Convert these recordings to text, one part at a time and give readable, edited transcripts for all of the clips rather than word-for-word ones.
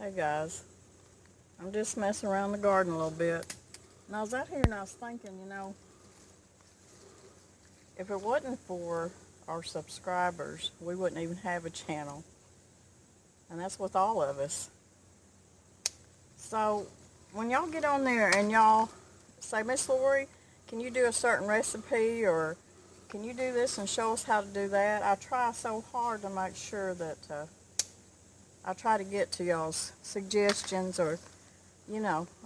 Hey guys, I'm just messing around the garden a little bit. And I was out here and I was thinking, if it wasn't for our subscribers, we wouldn't even have a channel. And that's with all of us. So when y'all get on there and y'all say, Miss Lori, can you do a certain recipe, or can you do this and show us how to do that? I try so hard to make sure that I try to get to y'all's suggestions, or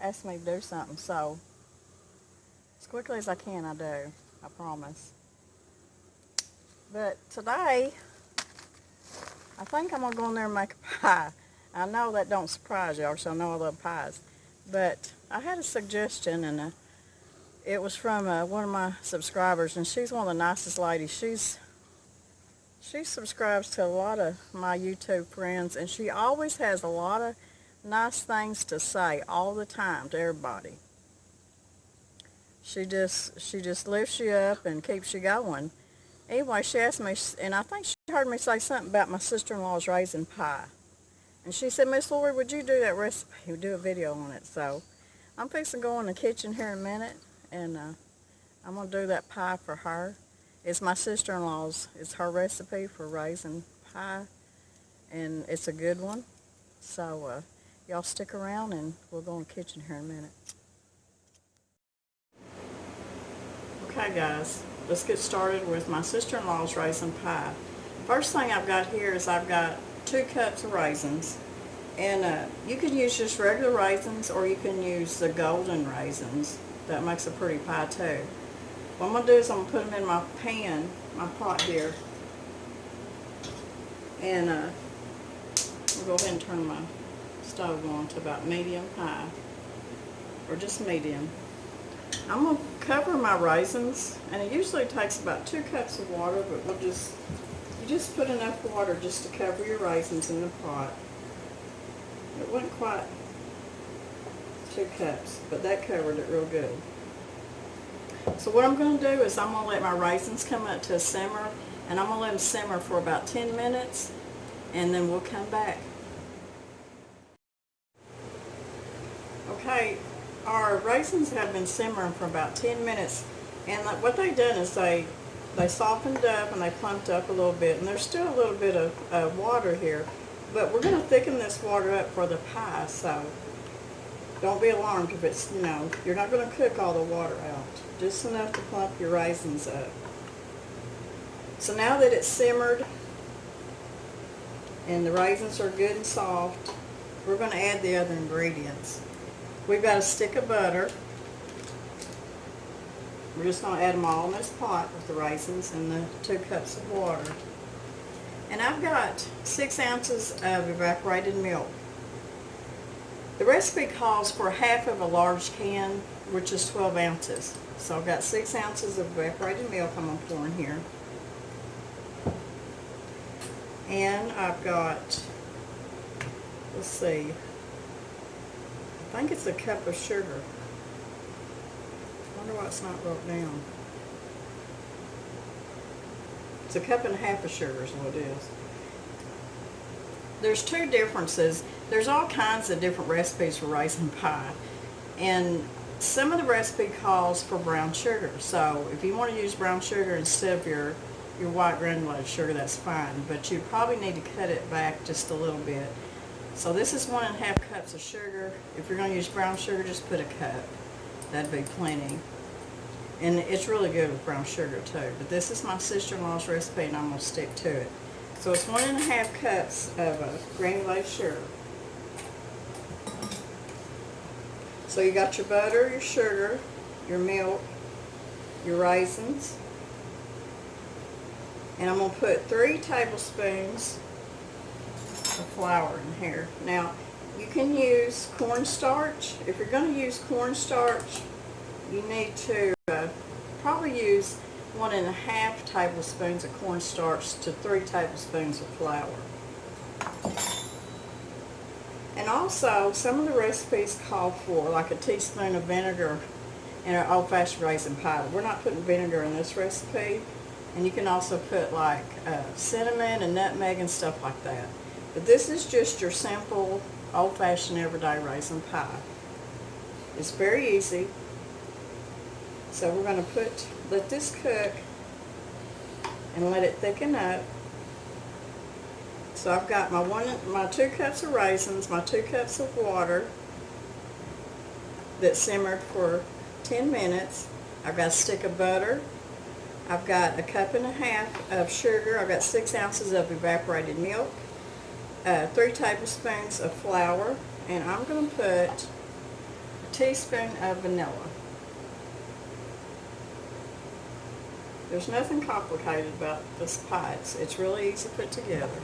ask me to do something. So as quickly as I can, I do. I promise. But today, I think I'm going to go in there and make a pie. I know that don't surprise y'all, so I know I love pies. But I had a suggestion, and it was from one of my subscribers, and she's one of the nicest ladies. She subscribes to a lot of my YouTube friends, and she always has a lot of nice things to say all the time to everybody. She just lifts you up and keeps you going. Anyway, she asked me, and I think she heard me say something about my sister-in-law's raisin pie. And she said, Miss Lori, would you do that recipe? Do a video on it. So I'm fixing to go in the kitchen here in a minute, and I'm going to do that pie for her. It's my sister-in-law's. It's her recipe for raisin pie, and it's a good one. So y'all stick around, and we'll go in the kitchen here in a minute. Okay, guys, let's get started with my sister-in-law's raisin pie. First thing I've got here is I've got 2 cups of raisins, and you can use just regular raisins, or you can use the golden raisins. That makes a pretty pie too. What I'm going to do is I'm going to put them in my pan, my pot here, and I'll go ahead and turn my stove on to about medium high, or just medium. I'm going to cover my raisins, and it usually takes about 2 cups of water, but you just put enough water just to cover your raisins in the pot. It wasn't quite 2 cups, but that covered it real good. So what I'm going to do is I'm going to let my raisins come up to a simmer, and I'm going to let them simmer for about 10 minutes, and then we'll come back. Okay, our raisins have been simmering for about 10 minutes, and what they've done is they softened up and they plumped up a little bit, and there's still a little bit of water here, but we're going to thicken this water up for the pie, so don't be alarmed if it's, you're not going to cook all the water out, just enough to plump your raisins up. So now that it's simmered and the raisins are good and soft, we're going to add the other ingredients. We've got a stick of butter. We're just going to add them all in this pot with the raisins and the 2 cups of water. And I've got 6 ounces of evaporated milk. The recipe calls for half of a large can, which is 12 ounces. So I've got 6 ounces of evaporated milk I'm going to pour in here. And I've got, let's see, I think it's a cup of sugar. I wonder why it's not wrote down. It's a cup and a half of sugar is what it is. There's 2 differences. There's all kinds of different recipes for raisin pie, and some of the recipe calls for brown sugar. So if you want to use brown sugar instead of your white granulated sugar, that's fine, but you probably need to cut it back just a little bit. So this is 1.5 cups of sugar. If you're going to use brown sugar, just put a cup. That'd be plenty. And it's really good with brown sugar too. But this is my sister-in-law's recipe, and I'm going to stick to it. So it's 1.5 cups of granulated sugar. So you got your butter, your sugar, your milk, your raisins. And I'm going to put 3 tablespoons of flour in here. Now, you can use cornstarch. If you're going to use cornstarch, you need to probably use 1.5 tablespoons of cornstarch to 3 tablespoons of flour. And also, some of the recipes call for like a teaspoon of vinegar in an old-fashioned raisin pie. We're not putting vinegar in this recipe. And you can also put like cinnamon and nutmeg and stuff like that. But this is just your simple old-fashioned everyday raisin pie. It's very easy. So we're going to let this cook and let it thicken up. So I've got my 2 cups of raisins, my 2 cups of water that simmered for 10 minutes. I've got a stick of butter. I've got a cup and a half of sugar. I've got 6 ounces of evaporated milk, 3 tablespoons of flour, and I'm going to put a teaspoon of vanilla. There's nothing complicated about this pie. It's really easy to put together.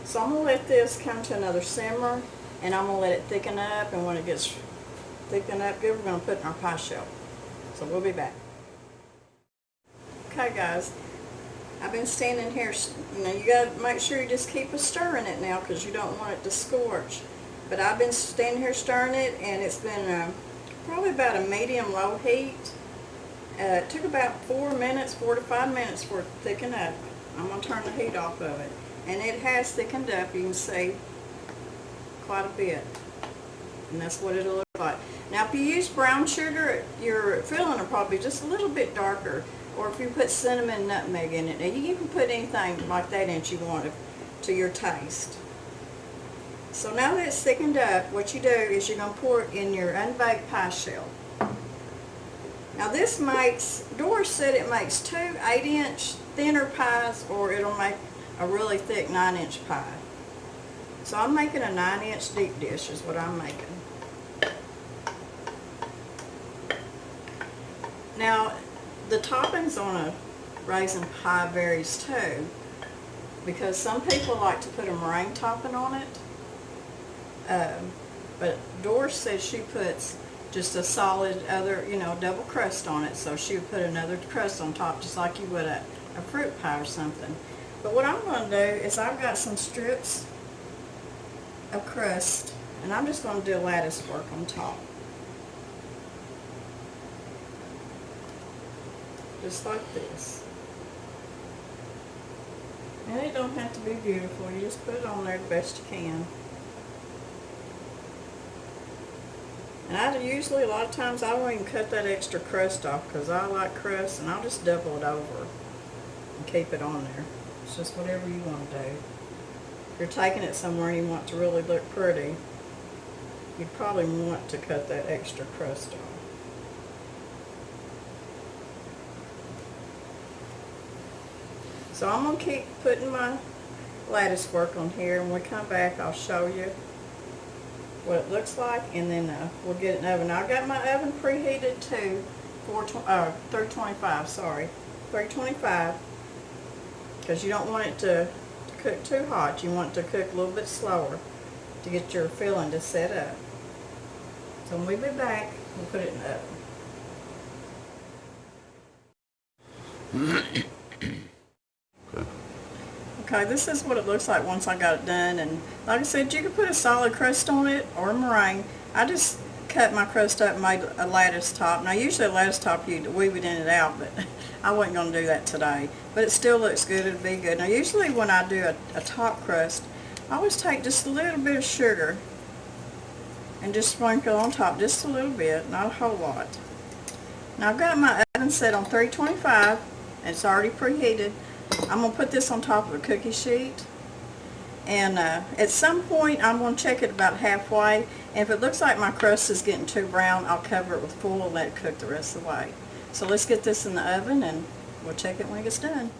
So I'm going to let this come to another simmer, and I'm going to let it thicken up, and when it gets thickened up good, we're going to put it in our pie shell. So we'll be back. Okay guys, I've been standing here, you got to make sure you just keep stirring it now because you don't want it to scorch. But I've been standing here stirring it, and it's been probably about a medium-low heat. It took about 4 to 5 minutes for it to thicken up. I'm going to turn the heat off of it. And it has thickened up, you can see, quite a bit. And that's what it'll look like. Now if you use brown sugar, your filling will probably be just a little bit darker. Or if you put cinnamon and nutmeg in it. Now you can put anything like that in that you want to your taste. So now that it's thickened up, what you do is you're going to pour it in your unbaked pie shell. Now this Doris said it makes 2 8-inch thinner pies, or it'll make a really thick 9-inch pie. So I'm making a 9-inch deep dish is what I'm making. Now the toppings on a raisin pie varies too, because some people like to put a meringue topping on it. But Doris says she puts just a solid double crust on it, so she would put another crust on top just like you would a fruit pie or something. But what I'm going to do is I've got some strips of crust, and I'm just going to do lattice work on top. Just like this. And it don't have to be beautiful, you just put it on there the best you can. And I usually, a lot of times, I won't even cut that extra crust off because I like crust, and I'll just double it over and keep it on there. It's just whatever you want to do. If you're taking it somewhere and you want to really look pretty, you'd probably want to cut that extra crust off. So I'm going to keep putting my lattice work on here, and when we come back I'll show you what it looks like, and then we'll get it in the oven. Now I've got my oven preheated to 325, because you don't want it to cook too hot. You want it to cook a little bit slower to get your filling to set up. So when we be back, we'll put it in the oven. Okay, this is what it looks like once I got it done, and like I said, you could put a solid crust on it or a meringue. I just cut my crust up and made a lattice top. Now usually a lattice top you'd weave it in and out, but I wasn't going to do that today. But it still looks good, it'll be good. Now usually when I do a top crust, I always take just a little bit of sugar and just sprinkle on top, just a little bit, not a whole lot. Now I've got my oven set on 325, and it's already preheated. I'm going to put this on top of a cookie sheet, and at some point I'm going to check it about halfway, and if it looks like my crust is getting too brown, I'll cover it with foil and let it cook the rest of the way. So let's get this in the oven, and we'll check it when it gets done.